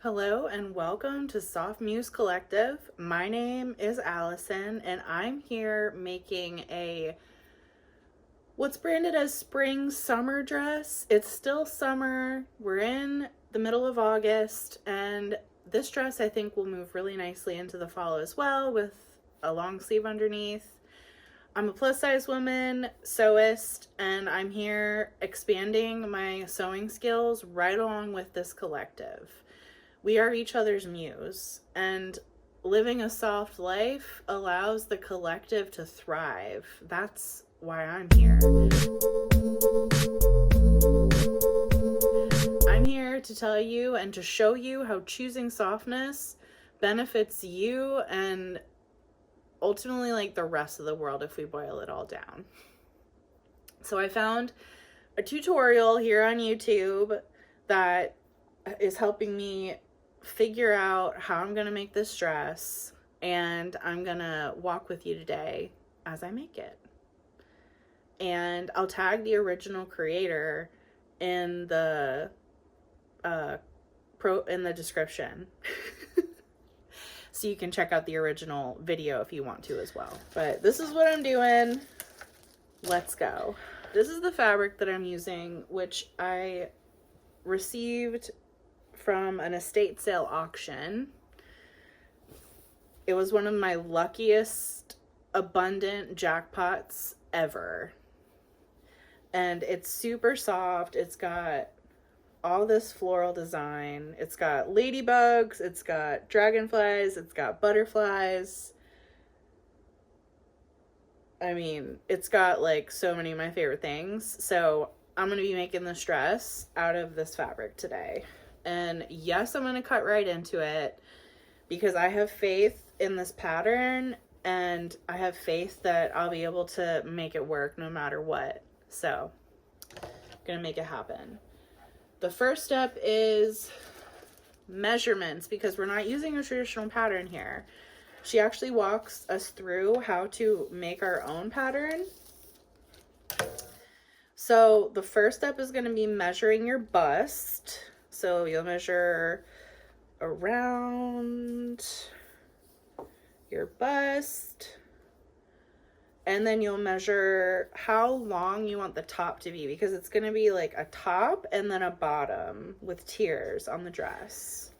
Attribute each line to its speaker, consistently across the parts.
Speaker 1: Hello and welcome to Soft Muse Collective. My name is Allison and I'm here making what's branded as spring summer dress. It's still summer. We're in the middle of August and this dress I think will move really nicely into the fall as well with a long sleeve underneath. I'm a plus size woman, sewist, and I'm here expanding my sewing skills right along with this collective. We are each other's muse, and living a soft life allows the collective to thrive. That's why I'm here. I'm here to tell you and to show you how choosing softness benefits you and ultimately like the rest of the world if we boil it all down. So I found a tutorial here on YouTube that is helping me figure out how I'm gonna make this dress, and I'm gonna walk with you today as I make it. And I'll tag the original creator in the description. So you can check out the original video if you want to as well. But this is what I'm doing. Let's go. This is the fabric that I'm using, which I received from an estate sale auction. It was one of my luckiest abundant jackpots ever. And it's super soft. It's got all this floral design. It's got ladybugs, it's got dragonflies, it's got butterflies. I mean, it's got like so many of my favorite things. So I'm gonna be making this dress out of this fabric today. And yes, I'm gonna cut right into it because I have faith in this pattern and I have faith that I'll be able to make it work no matter what. So I'm gonna make it happen. The first step is measurements because we're not using a traditional pattern here. She actually walks us through how to make our own pattern. So the first step is going to be measuring your bust. So you'll measure around your bust. And then you'll measure how long you want the top to be because it's going to be like a top and then a bottom with tiers on the dress.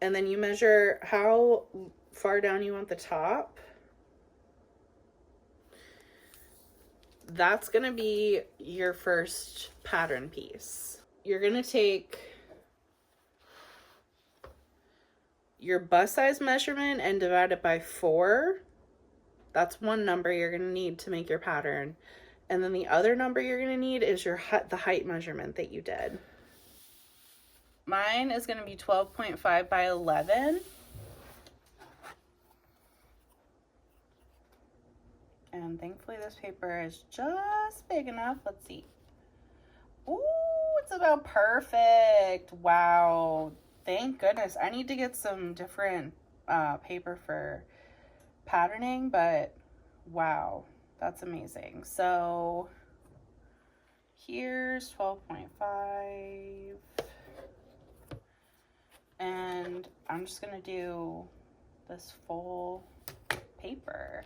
Speaker 1: And then you measure how far down you want the top. That's going to be your first pattern piece. You're going to take your bust size measurement and divide it by 4. That's one number you're going to need to make your pattern. And then the other number you're going to need is the height measurement that you did. Mine is going to be 12.5 by 11. And thankfully this paper is just big enough. Let's see. Ooh, it's about perfect. Wow. Thank goodness. I need to get some different paper for patterning, but wow, that's amazing. So here's 12.5 and I'm just gonna do this full paper.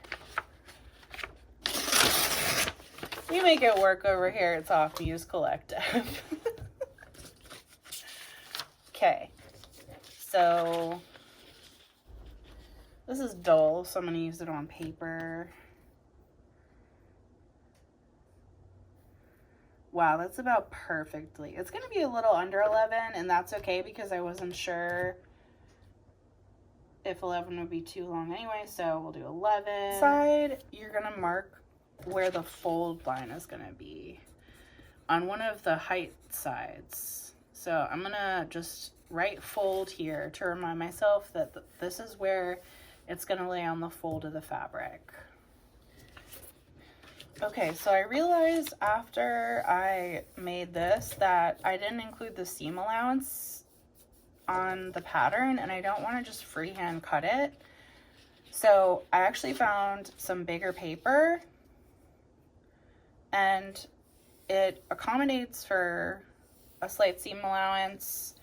Speaker 1: We make it work over here at Soft Muse Collective. Okay, so this is dull, so I'm going to use it on paper. Wow, that's about perfectly. It's going to be a little under 11, and that's okay because I wasn't sure if 11 would be too long anyway, so we'll do 11. Side, you're going to mark where the fold line is going to be on one of the height sides. So I'm going to just write fold here to remind myself that this is where it's going to lay on the fold of the fabric. Okay, so I realized after I made this that I didn't include the seam allowance on the pattern, and I don't want to just freehand cut it. So I actually found some bigger paper, and it accommodates for a slight seam allowance.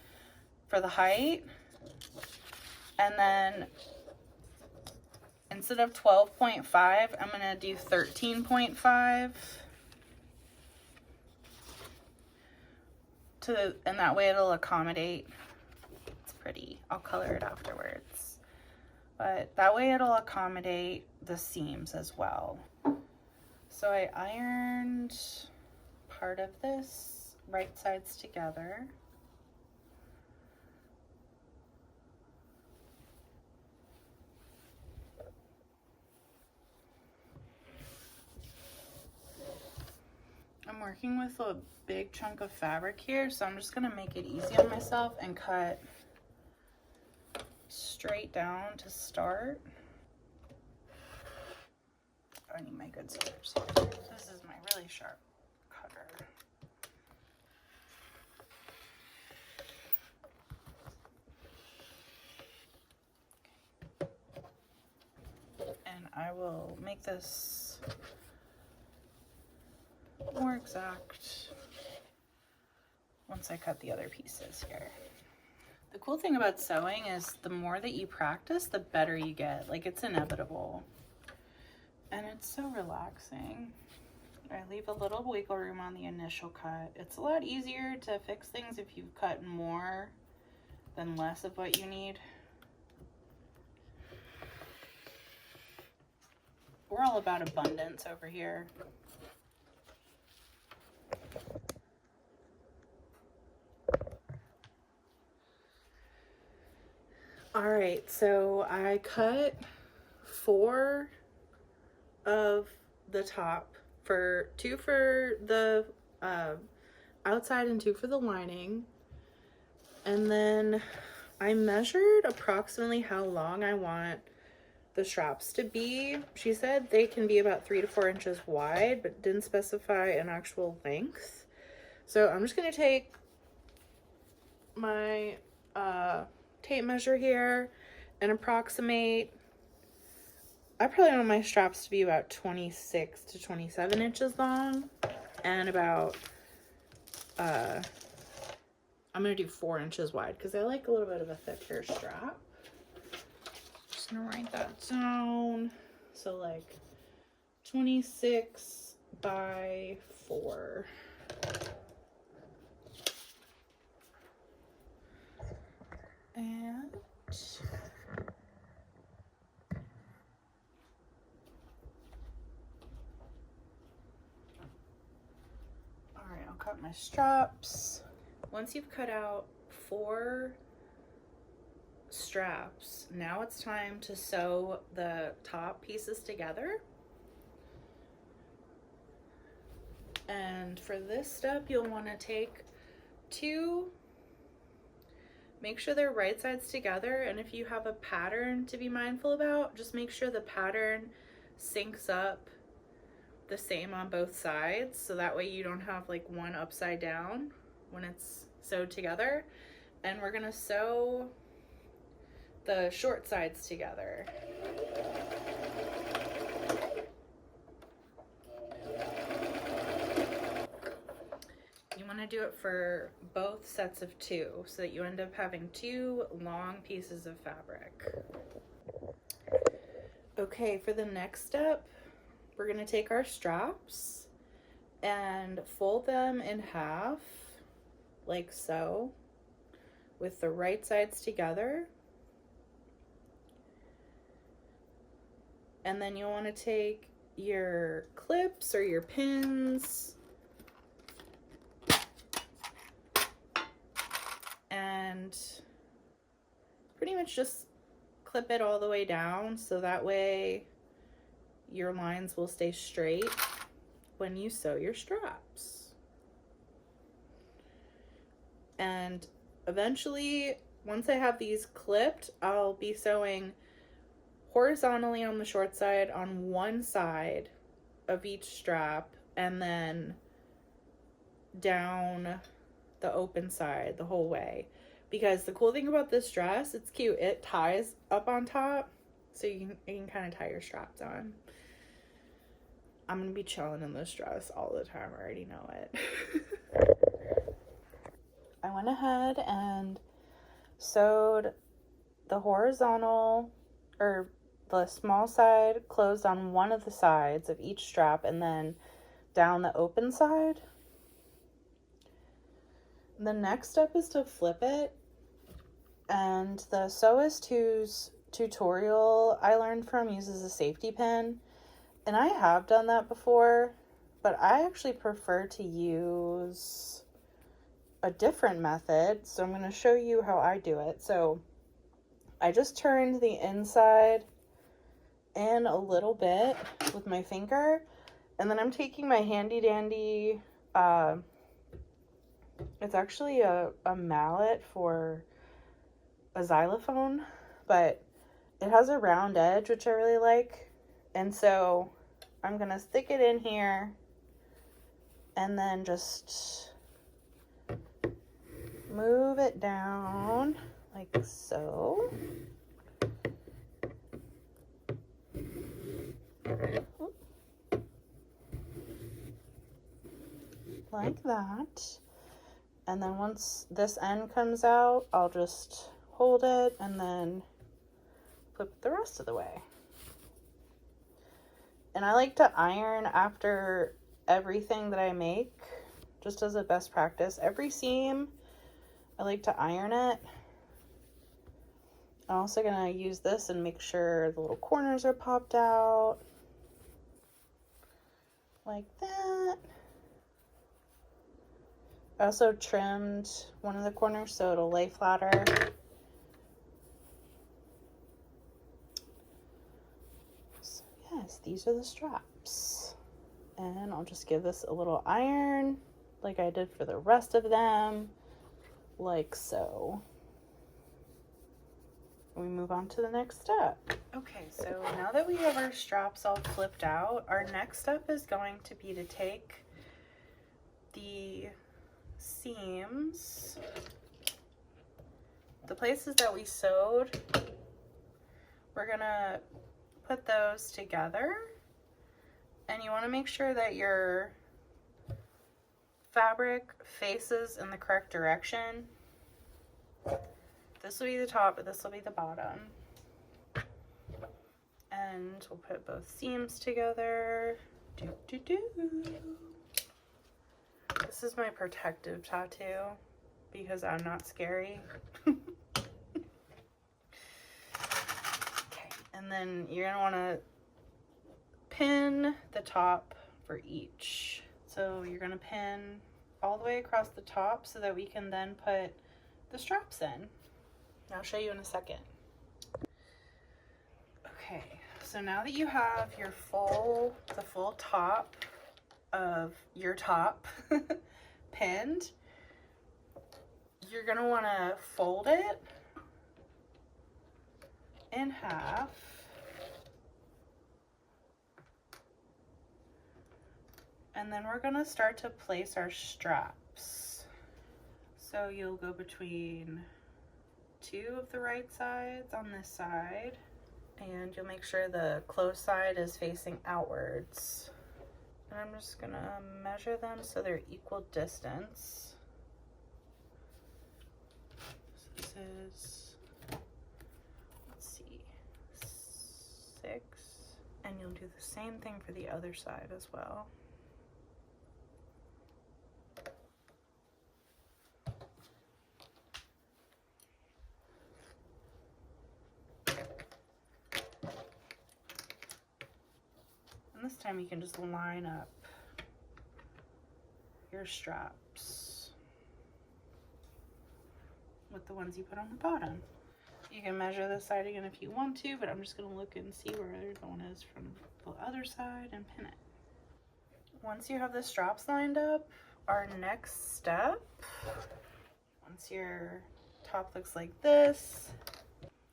Speaker 1: for the height. And then instead of 12.5, I'm going to do 13.5. And that way it'll accommodate. It's pretty. I'll color it afterwards. But that way it'll accommodate the seams as well. So I ironed part of this right sides together. I'm working with a big chunk of fabric here, so I'm just gonna make it easy on myself and cut straight down to start. I need my good scissors. This is my really sharp cutter. And I will make this more exact once I cut the other pieces here. The cool thing about sewing is the more that you practice, the better you get. Like, it's inevitable. And it's so relaxing. I leave a little wiggle room on the initial cut. It's a lot easier to fix things if you've cut more than less of what you need. We're all about abundance over here. All right, so I cut 4 of the top, for 2 for the outside and 2 for the lining. And then I measured approximately how long I want the straps to be. She said they can be about 3 to 4 inches wide, but didn't specify an actual length. So I'm just gonna take my tape measure here and approximate. I probably want my straps to be about 26 to 27 inches long, and about I'm gonna do 4 inches wide because I like a little bit of a thicker strap. Just gonna write that down. So like 26 by 4. And all right, I'll cut my straps. Once you've cut out 4 straps, now it's time to sew the top pieces together. And for this step, you'll want to take 2, make sure they're right sides together, and if you have a pattern to be mindful about, just make sure the pattern syncs up the same on both sides, so that way you don't have like one upside down when it's sewed together. And we're gonna sew the short sides together. You want to do it for both sets of 2 so that you end up having 2 long pieces of fabric. Okay, for the next step, we're going to take our straps and fold them in half like so, with the right sides together. And then you'll want to take your clips or your pins and pretty much just clip it all the way down, so that way your lines will stay straight when you sew your straps. And eventually, once I have these clipped, I'll be sewing horizontally on the short side on one side of each strap, and then down the open side the whole way. Because the cool thing about this dress, it's cute, it ties up on top, so you can kind of tie your straps on. I'm gonna be chilling in this dress all the time, I already know it. I went ahead and sewed the horizontal, or the small side closed on one of the sides of each strap, and then down the open side. The next step is to flip it, and the Sew Is Two's tutorial I learned from uses a safety pin, and I have done that before, but I actually prefer to use a different method, so I'm going to show you how I do it. So I just turned the inside in a little bit with my finger, and then I'm taking my handy dandy, it's actually a mallet for a xylophone, but it has a round edge, which I really like. And so I'm gonna stick it in here and then just move it down like so. Like that. And then once this end comes out, I'll just hold it and then flip the rest of the way. And I like to iron after everything that I make, just as a best practice. Every seam, I like to iron it. I'm also gonna use this and make sure the little corners are popped out. Like that. I also trimmed one of the corners so it'll lay flatter. So yes, these are the straps. And I'll just give this a little iron like I did for the rest of them, like so. We move on to the next step. Okay, so now that we have our straps all flipped out, our next step is going to be to take the seams, the places that we sewed, we're gonna put those together, and you want to make sure that your fabric faces in the correct direction. This will be the top, but this will be the bottom. And we'll put both seams together. This is my protective tattoo because I'm not scary. Okay, and then you're gonna want to pin the top for each. So you're gonna pin all the way across the top so that we can then put the straps in. I'll show you in a second. Okay, so now that you have your the full top of your top pinned, you're gonna want to fold it in half, and then we're gonna start to place our straps. So you'll go between two of the right sides on this side, and you'll make sure the closed side is facing outwards. And I'm just gonna measure them so they're equal distance. So this is, let's see, 6, and you'll do the same thing for the other side as well. And this time you can just line up your straps with the ones you put on the bottom. You can measure this side again if you want to, but I'm just gonna look and see where the one is from the other side and pin it. Once you have the straps lined up, our next step, once your top looks like this,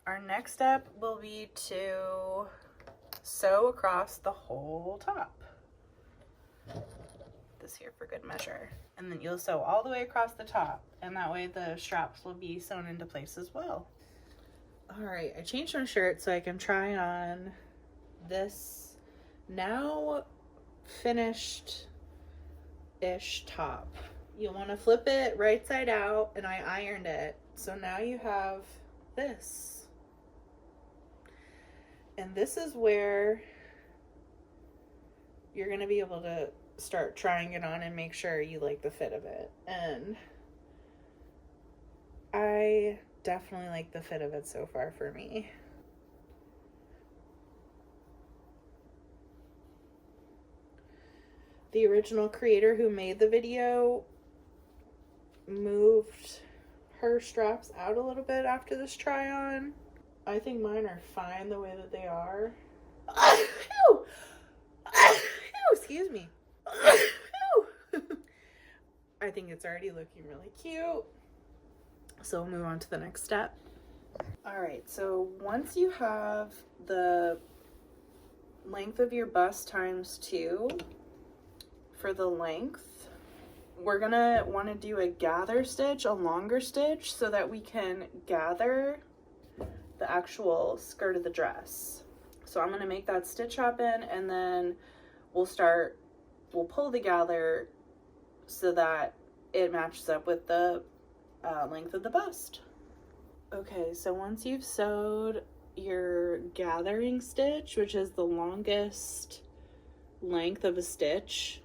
Speaker 1: our next step will be to sew across the whole top. This here for good measure. And then you'll sew all the way across the top, and that way the straps will be sewn into place as well. All right, I changed my shirt so I can try on this now finished-ish top. You'll want to flip it right side out, and I ironed it So now you have this. And this is where you're going to be able to start trying it on and make sure you like the fit of it. And I definitely like the fit of it so far for me. The original creator who made the video moved her straps out a little bit after this try on. I think mine are fine the way that they are. Excuse me. I think it's already looking really cute. So we'll move on to the next step. All right, so once you have the length of your bust times 2 for the length, we're gonna want to do a gather stitch, a longer stitch, so that we can gather the actual skirt of the dress. So I'm gonna make that stitch happen, and then we'll pull the gather so that it matches up with the length of the bust. Okay, so once you've sewed your gathering stitch, which is the longest length of a stitch,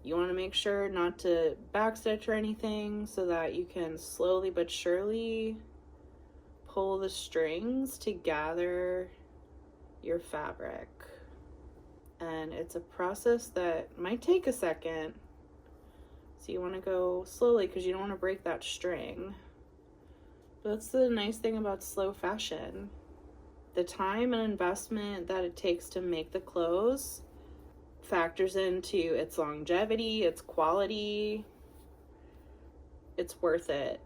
Speaker 1: you want to make sure not to backstitch or anything, so that you can slowly but surely pull the strings to gather your fabric. And it's a process that might take a second, so you want to go slowly because you don't want to break that string. But that's the nice thing about slow fashion. The time and investment that it takes to make the clothes factors into its longevity, its quality. It's worth it.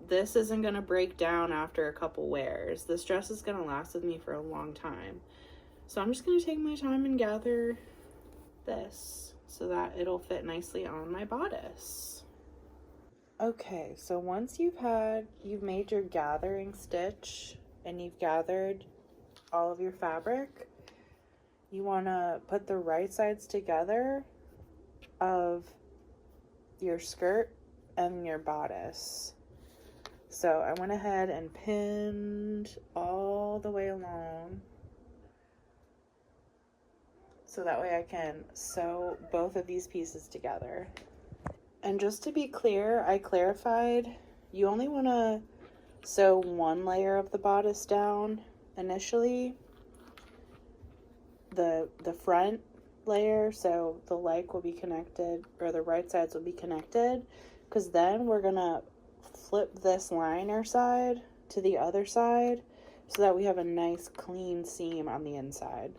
Speaker 1: This isn't going to break down after a couple wears. This dress is going to last with me for a long time. So I'm just going to take my time and gather this so that it'll fit nicely on my bodice. Okay, so once you've made your gathering stitch and you've gathered all of your fabric, you want to put the right sides together of your skirt and your bodice. So I went ahead and pinned all the way along, so that way I can sew both of these pieces together. And just to be clear, I clarified, you only want to sew one layer of the bodice down initially, the front layer, so the leg will be connected, or the right sides will be connected, because then we're gonna flip this liner side to the other side so that we have a nice clean seam on the inside.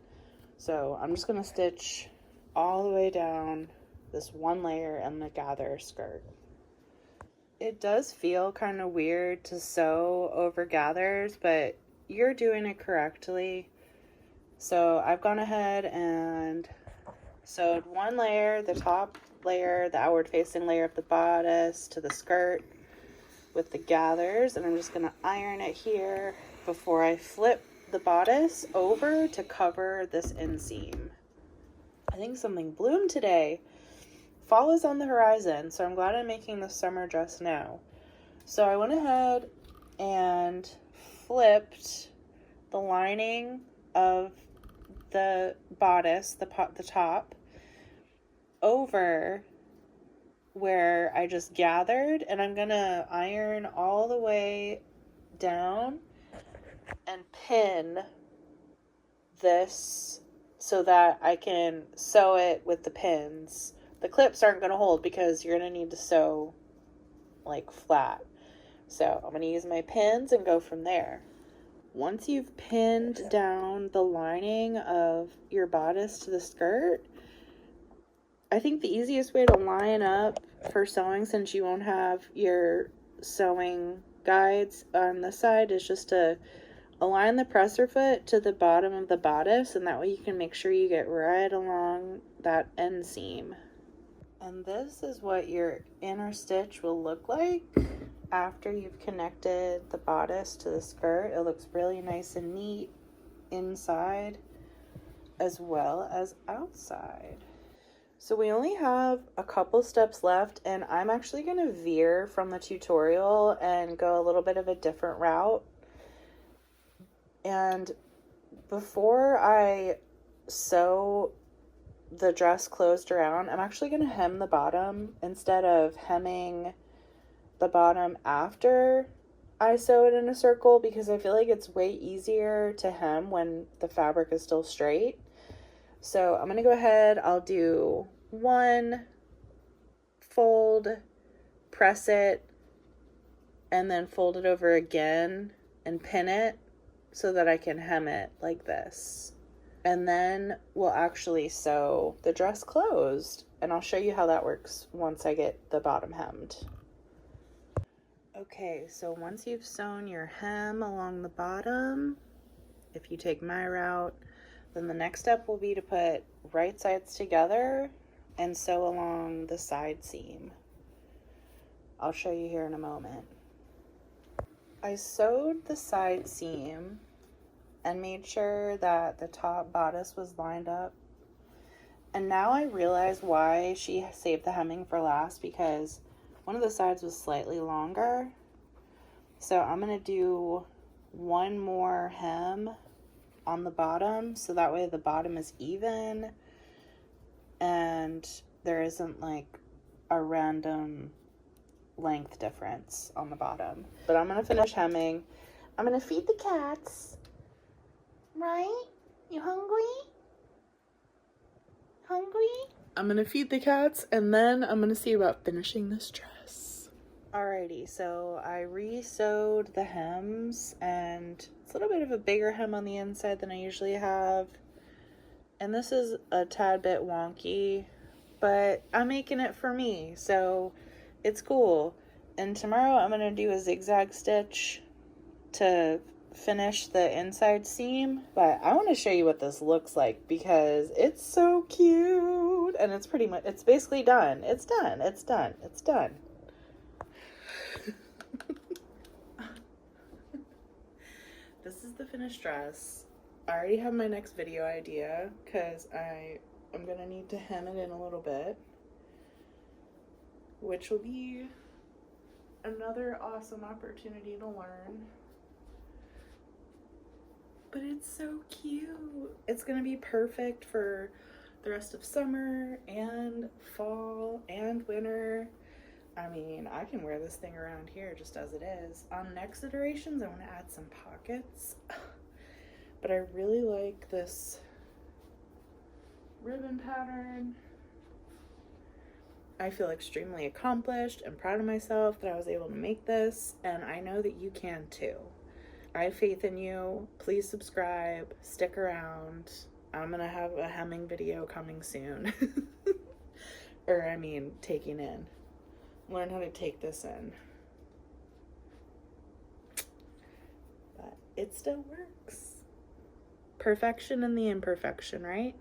Speaker 1: So I'm just gonna stitch all the way down this one layer and the gather skirt. It does feel kind of weird to sew over gathers, but you're doing it correctly. So I've gone ahead and sewed one layer, the top layer, the outward facing layer of the bodice, to the skirt with the gathers, and I'm just gonna iron it here before I flip the bodice over to cover this inseam. I think something bloomed today. Fall is on the horizon, so I'm glad I'm making this summer dress now. So I went ahead and flipped the lining of the bodice, the top, over where I just gathered, and I'm gonna iron all the way down and pin this so that I can sew it with the pins. The clips aren't going to hold because you're going to need to sew like flat. So I'm going to use my pins and go from there. Once you've pinned down the lining of your bodice to the skirt, I think the easiest way to line up for sewing, since you won't have your sewing guides on the side, is just to align the presser foot to the bottom of the bodice, and that way you can make sure you get right along that end seam. And this is what your inner stitch will look like after you've connected the bodice to the skirt. It looks really nice and neat inside as well as outside. So we only have a couple steps left, and I'm actually going to veer from the tutorial and go a little bit of a different route. And before I sew the dress closed around, I'm actually going to hem the bottom instead of hemming the bottom after I sew it in a circle, because I feel like it's way easier to hem when the fabric is still straight. So I'm going to go ahead, I'll do one fold, press it, and then fold it over again and pin it so that I can hem it like this. And then we'll actually sew the dress closed, and I'll show you how that works once I get the bottom hemmed. Okay, so once you've sewn your hem along the bottom, if you take my route, then the next step will be to put right sides together and sew along the side seam. I'll show you here in a moment. I sewed the side seam and made sure that the top bodice was lined up. And now I realize why she saved the hemming for last, because one of the sides was slightly longer. So I'm going to do one more hem on the bottom, so that way the bottom is even and there isn't like a random length difference on the bottom. But I'm going to finish hemming. I'm going to feed the cats. Right? You hungry? Hungry? I'm going to feed the cats, and then I'm going to see about finishing this dress. Alrighty, so I re-sewed the hems, and it's a little bit of a bigger hem on the inside than I usually have. And this is a tad bit wonky, but I'm making it for me, so it's cool. And tomorrow I'm going to do a zigzag stitch to finish the inside seam, but I want to show you what this looks like because it's so cute, and it's pretty much, it's basically done. It's done. It's done. It's done. This is the finished dress. I already have my next video idea because I'm gonna need to hem it in a little bit, which will be another awesome opportunity to learn. But it's so cute. It's gonna be perfect for the rest of summer and fall and winter. I mean, I can wear this thing around here just as it is. On next iterations, I want to add some pockets. But I really like this ribbon pattern. I feel extremely accomplished and proud of myself that I was able to make this, and I know that you can too. I have faith in you. Please subscribe, stick around. I'm gonna have a hemming video coming soon. Or I mean, taking in. Learn how to take this in. But it still works. Perfection in the imperfection, right?